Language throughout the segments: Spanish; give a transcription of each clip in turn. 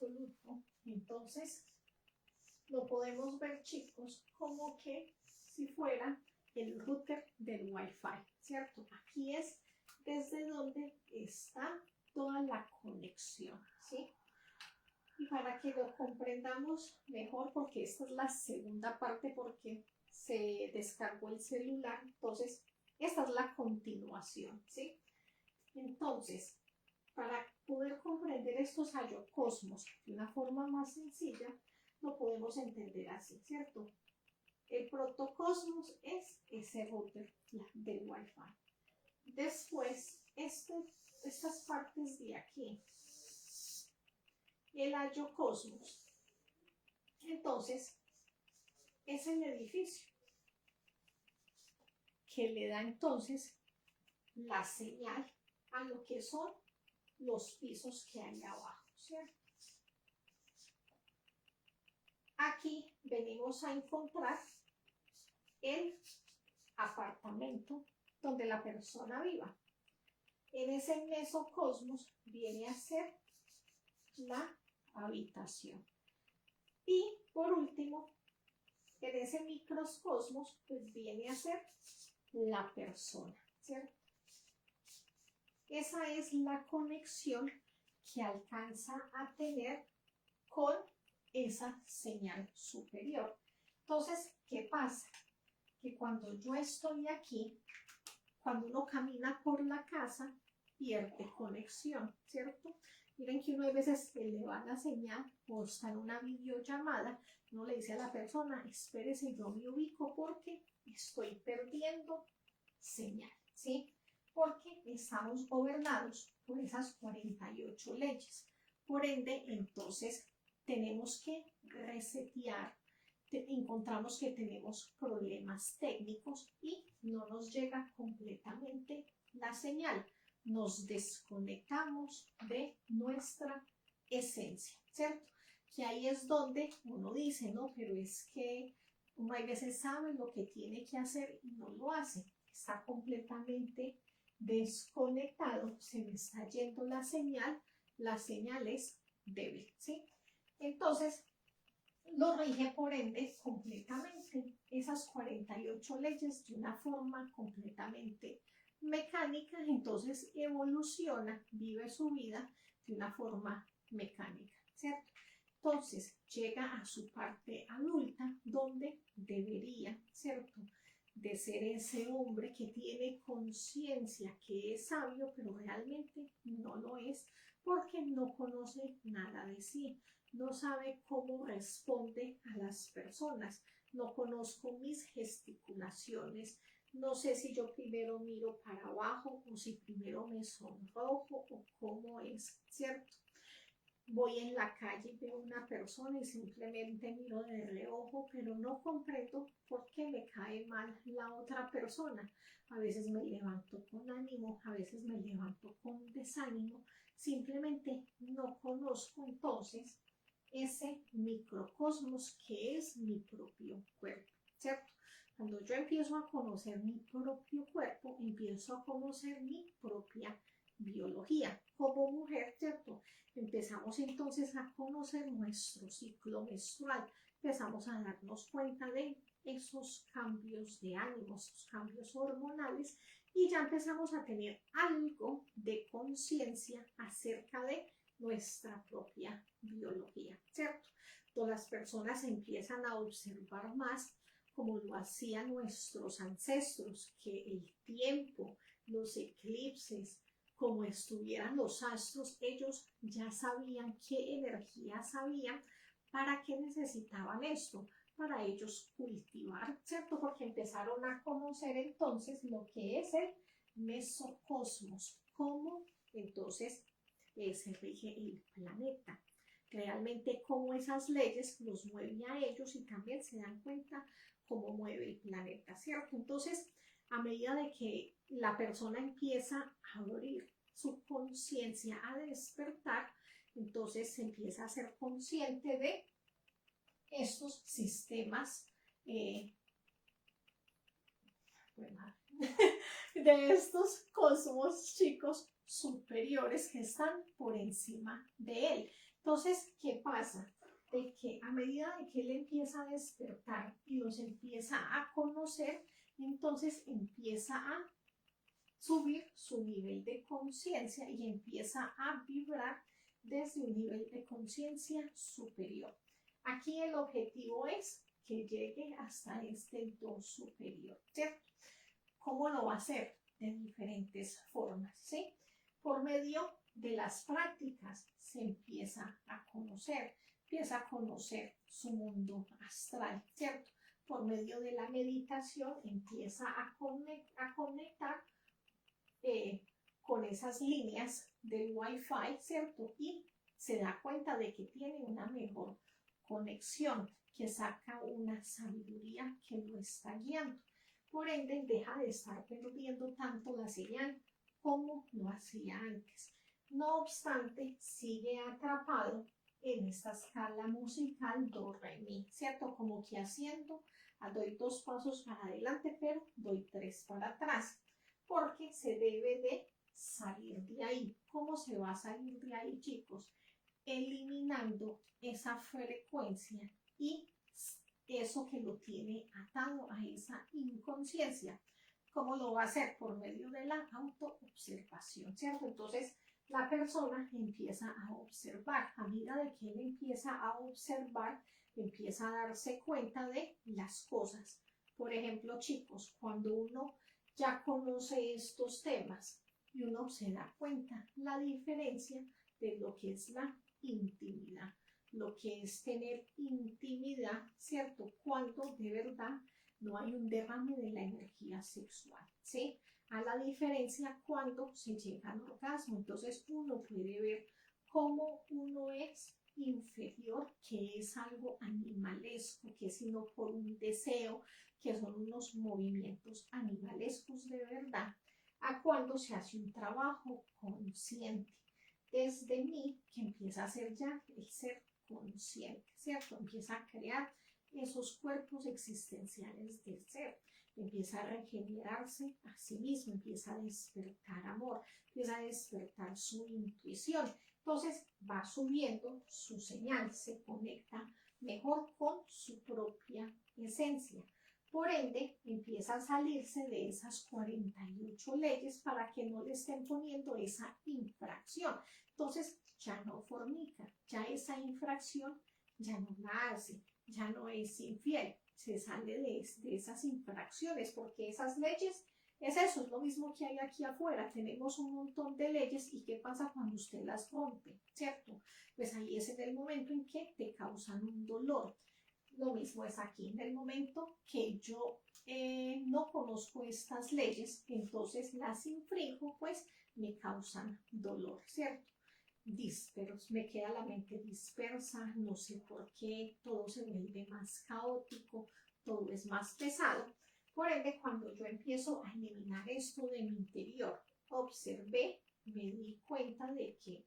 absoluto, entonces lo podemos ver, chicos, como que si fuera el router del Wi-Fi, ¿cierto? Aquí es desde donde está toda la conexión, ¿sí? Y para que lo comprendamos mejor, porque esta es la segunda parte, porque se descargó el celular, entonces esta es la continuación, ¿sí? Entonces, para poder comprender estos hallocosmos de una forma más sencilla, lo podemos entender así, ¿cierto? El protocosmos es ese router del Wi-Fi. Después, estas partes de aquí, el hallocosmos, entonces, es el edificio que le da entonces la señal a lo que son los pisos que hay abajo, ¿cierto? Aquí venimos a encontrar el apartamento donde la persona viva. En ese mesocosmos viene a ser la habitación. Y por último, en ese microcosmos, pues viene a ser la persona, ¿cierto? Esa es la conexión que alcanza a tener con esa señal superior. Entonces, ¿qué pasa? Que cuando yo estoy aquí, cuando uno camina por la casa, pierde conexión, ¿cierto? Miren que uno a veces se le va la señal o está en una videollamada, uno le dice a la persona, espérese, yo me ubico porque estoy perdiendo señal, ¿sí? Porque estamos gobernados por esas 48 leyes. Por ende, entonces, tenemos que resetear, encontramos que tenemos problemas técnicos y no nos llega completamente la señal. Nos desconectamos de nuestra esencia, ¿cierto? Que ahí es donde uno dice, no, pero es que uno a veces sabe lo que tiene que hacer y no lo hace. Está completamente desconectado, se me está yendo la señal es débil, ¿sí? Entonces, lo rige por ende completamente esas 48 leyes de una forma completamente mecánica, entonces evoluciona, vive su vida de una forma mecánica, ¿cierto? Entonces llega a su parte adulta donde debería, ¿cierto?, de ser ese hombre que tiene conciencia, que es sabio, pero realmente no lo es porque no conoce nada de sí, no sabe cómo responde a las personas, no conozco mis gesticulaciones, no sé si yo primero miro para abajo o si primero me sonrojo o cómo es, ¿cierto? Voy en la calle y veo una persona y simplemente miro de reojo, pero no comprendo por qué me cae mal la otra persona. A veces me levanto con ánimo, a veces me levanto con desánimo, simplemente no conozco entonces ese microcosmos que es mi propio cuerpo, ¿cierto? Cuando yo empiezo a conocer mi propio cuerpo, empiezo a conocer mi propia biología. Como mujer, ¿cierto? Empezamos entonces a conocer nuestro ciclo menstrual, empezamos a darnos cuenta de esos cambios de ánimo, esos cambios hormonales y ya empezamos a tener algo de conciencia acerca de nuestra propia biología, ¿cierto? Todas las personas empiezan a observar más como lo hacían nuestros ancestros, que el tiempo, los eclipses, como estuvieran los astros, ellos ya sabían qué energías habían, para qué necesitaban esto, para ellos cultivar, ¿cierto? Porque empezaron a conocer entonces lo que es el mesocosmos, cómo entonces se rige el planeta, realmente cómo esas leyes los mueven a ellos y también se dan cuenta cómo mueve el planeta, ¿cierto? Entonces, a medida de que la persona empieza a abrir su conciencia, a despertar, entonces se empieza a ser consciente de estos sistemas, de estos cosmos, chicos, superiores que están por encima de él. Entonces, ¿qué pasa? De que a medida de que él empieza a despertar y los empieza a conocer, entonces empieza a subir su nivel de conciencia y empieza a vibrar desde un nivel de conciencia superior. Aquí el objetivo es que llegue hasta este do superior, ¿cierto? ¿Cómo lo va a hacer? De diferentes formas, ¿sí? Por medio de las prácticas se empieza a conocer su mundo astral, ¿cierto? Por medio de la meditación empieza a conectar con esas líneas del Wi-Fi, ¿cierto? Y se da cuenta de que tiene una mejor conexión, que saca una sabiduría que lo está guiando. Por ende, deja de estar perdiendo tanto la señal como lo hacía antes. No obstante, sigue atrapado en esta escala musical do, re, mi, ¿cierto? Como que haciendo, doy 2 pasos para adelante, pero doy 3 para atrás, porque se debe de salir de ahí. ¿Cómo se va a salir de ahí, chicos? Eliminando esa frecuencia y eso que lo tiene atado a esa inconsciencia. ¿Cómo lo va a hacer? Por medio de la autoobservación, ¿cierto? Entonces, la persona empieza a observar. A medida de que él empieza a observar, empieza a darse cuenta de las cosas. Por ejemplo, chicos, cuando uno ya conoce estos temas y uno se da cuenta la diferencia de lo que es la intimidad, lo que es tener intimidad, ¿cierto? Cuando de verdad no hay un derrame de la energía sexual, ¿sí? A la diferencia cuando se llega al orgasmo. Entonces uno puede ver cómo uno es inferior, que es algo animalesco, que es sino por un deseo, que son unos movimientos animalescos de verdad, a cuando se hace un trabajo consciente desde mí, que empieza a ser ya el ser consciente, ¿cierto? Empieza a crear esos cuerpos existenciales del ser, empieza a regenerarse a sí mismo, empieza a despertar amor, empieza a despertar su intuición. Entonces va subiendo su señal, se conecta mejor con su propia esencia. Por ende, empieza a salirse de esas 48 leyes para que no le estén poniendo esa infracción. Entonces, ya no fornica, ya esa infracción ya no la hace, ya no es infiel, se sale de esas infracciones, porque esas leyes es eso, es lo mismo que hay aquí afuera. Tenemos un montón de leyes y ¿qué pasa cuando usted las rompe? ¿Cierto? Pues ahí es en el momento en que te causan un dolor. Lo mismo es aquí, en el momento que yo no conozco estas leyes, entonces las infringo, pues me causan dolor, ¿cierto? Dispersos, me queda la mente dispersa, no sé por qué, todo se vuelve más caótico, todo es más pesado. Por ende, cuando yo empiezo a eliminar esto de mi interior, observé, me di cuenta de que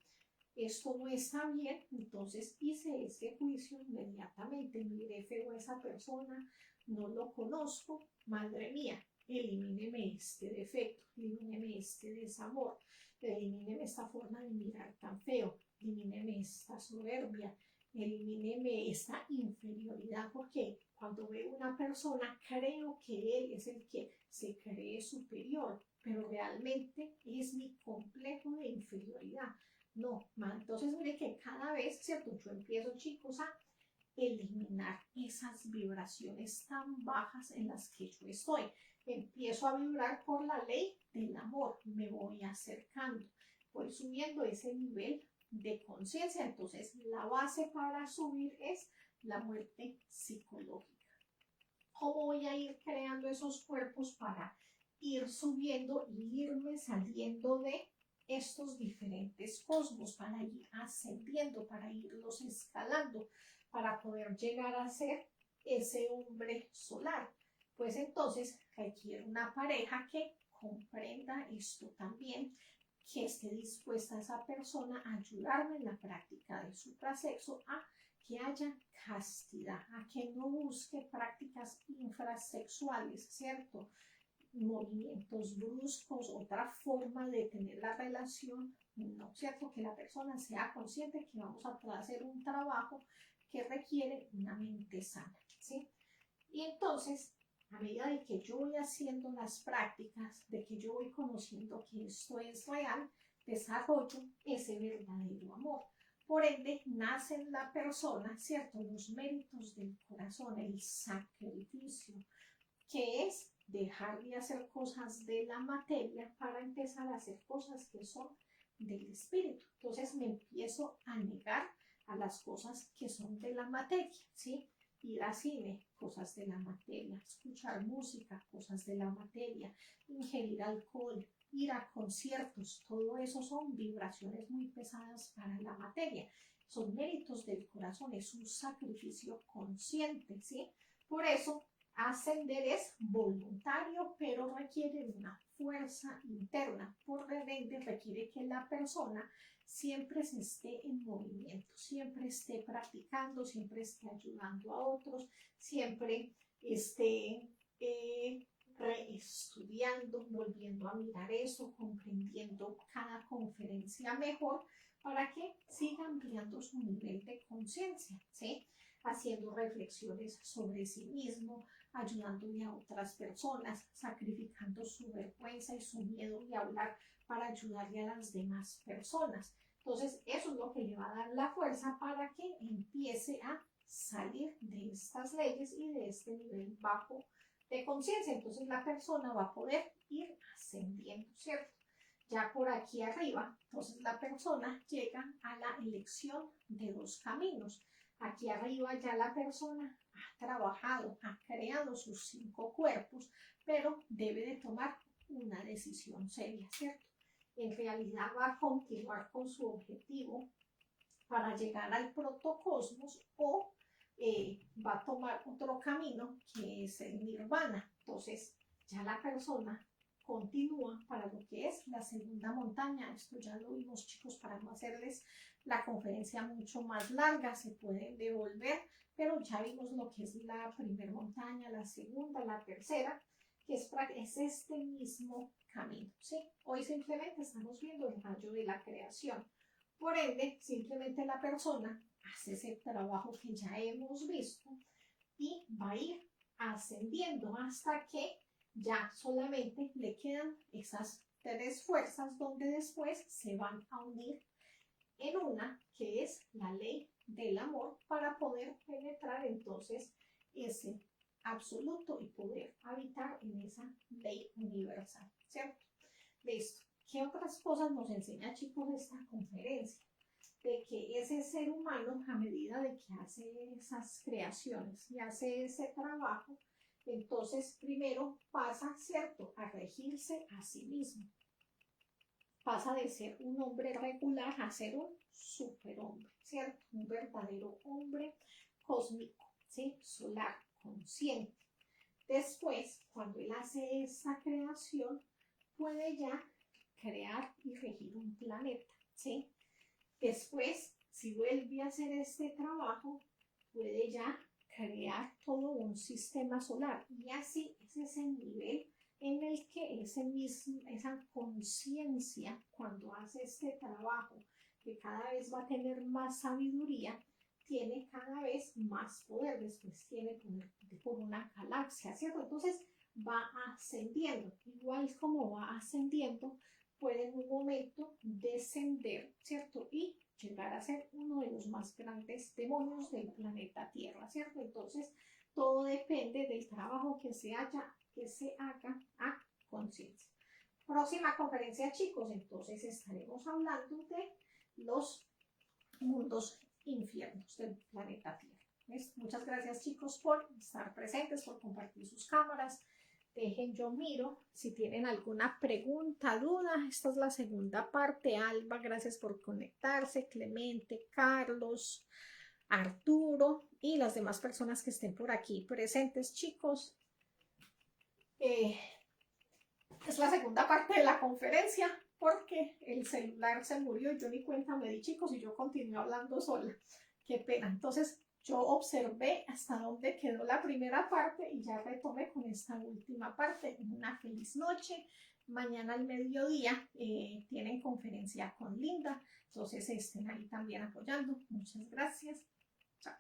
esto no está bien, entonces hice ese juicio inmediatamente, miré feo a esa persona, no lo conozco, madre mía, elimíneme este defecto, elimíneme este desamor, elimíneme esta forma de mirar tan feo, elimíneme esta soberbia, elimíneme esta inferioridad, porque cuando veo una persona creo que él es el que se cree superior, pero realmente es mi complejo de inferioridad. No, entonces mire que cada vez, ¿cierto? Yo empiezo, chicos, a eliminar esas vibraciones tan bajas en las que yo estoy. Empiezo a vibrar por la ley del amor, me voy acercando, voy subiendo ese nivel de conciencia. Entonces la base para subir es la muerte psicológica. ¿Cómo voy a ir creando esos cuerpos para ir subiendo y irme saliendo de estos diferentes cosmos, para ir ascendiendo, para irlos escalando, para poder llegar a ser ese hombre solar? Pues entonces requiere una pareja que comprenda esto también, que esté dispuesta a esa persona a ayudarme en la práctica de suprasexo, a que haya castidad, a que no busque prácticas infrasexuales, ¿cierto? movimientos bruscos, otra forma de tener la relación, no, ¿cierto? Que la persona sea consciente que vamos a hacer un trabajo que requiere una mente sana, ¿sí? Y entonces, a medida de que yo voy haciendo las prácticas, de que yo voy conociendo que esto es real, desarrollo ese verdadero amor. Por ende, nace en la persona, ¿cierto? Los méritos del corazón, el sacrificio, que es dejar de hacer cosas de la materia para empezar a hacer cosas que son del espíritu. Entonces me empiezo a negar a las cosas que son de la materia, ¿sí? Ir a cine, cosas de la materia, escuchar música, cosas de la materia, ingerir alcohol, ir a conciertos, todo eso son vibraciones muy pesadas para la materia. Son méritos del corazón, es un sacrificio consciente, ¿sí? Por eso ascender es voluntario, pero requiere una fuerza interna. Por ende, requiere que la persona siempre se esté en movimiento, siempre esté practicando, siempre esté ayudando a otros, siempre esté reestudiando, volviendo a mirar eso, comprendiendo cada conferencia mejor para que siga ampliando su nivel de conciencia, ¿sí? Haciendo reflexiones sobre sí mismo, ayudándole a otras personas, sacrificando su vergüenza y su miedo de hablar para ayudarle a las demás personas. Entonces, eso es lo que le va a dar la fuerza para que empiece a salir de estas leyes y de este nivel bajo de conciencia. Entonces, la persona va a poder ir ascendiendo, ¿cierto? Ya por aquí arriba, entonces la persona llega a la elección de dos caminos. Aquí arriba ya la persona ha trabajado, ha creado sus 5 cuerpos, pero debe de tomar una decisión seria, ¿cierto? En realidad va a continuar con su objetivo para llegar al protocosmos o va a tomar otro camino que es el nirvana. Entonces ya la persona continúa para lo que es la segunda montaña. Esto ya lo vimos, chicos, para no hacerles la conferencia mucho más larga, se pueden devolver, pero ya vimos lo que es la primera montaña, la segunda, la tercera, que es este mismo camino, ¿sí? Hoy simplemente estamos viendo el rayo de la creación. Por ende, simplemente la persona hace ese trabajo que ya hemos visto y va a ir ascendiendo hasta que ya solamente le quedan esas 3 fuerzas donde después se van a unir en una que es la ley del amor para poder penetrar entonces ese absoluto y poder habitar en esa ley universal, ¿cierto? Listo. ¿Qué otras cosas nos enseña, chicos, esta conferencia? De que ese ser humano, a medida de que hace esas creaciones y hace ese trabajo, entonces primero pasa, ¿cierto?, a regirse a sí mismo. Pasa de ser un hombre regular a ser un superhombre, ¿cierto? Un verdadero hombre cósmico, ¿sí? Solar, consciente. Después, cuando él hace esa creación, puede ya crear y regir un planeta, ¿sí? Después, si vuelve a hacer este trabajo, puede ya crear todo un sistema solar. Y así es ese nivel en el que esa conciencia, cuando hace este trabajo, que cada vez va a tener más sabiduría, tiene cada vez más poder. Después tiene poder por una galaxia, ¿cierto? Entonces va ascendiendo. Igual como va ascendiendo, puede en un momento descender, ¿cierto? Y llegar a ser uno de los más grandes demonios del planeta Tierra, ¿cierto? Entonces, todo depende del trabajo que se haga a conciencia. Próxima conferencia, chicos, entonces estaremos hablando de los mundos infiernos del planeta Tierra. ¿Ves? Muchas gracias, chicos, por estar presentes, por compartir sus cámaras. Dejen, yo miro si tienen alguna pregunta, duda. Esta es la segunda parte. Alba, gracias por conectarse. Clemente, Carlos, Arturo y las demás personas que estén por aquí presentes, chicos. Es la segunda parte de la conferencia porque el celular se murió y yo ni cuenta me di, chicos, y yo continué hablando sola. Qué pena. Entonces, yo observé hasta dónde quedó la primera parte y ya retomé con esta última parte. Una feliz noche. Mañana al mediodía tienen conferencia con Linda, entonces estén ahí también apoyando. Muchas gracias. Chao.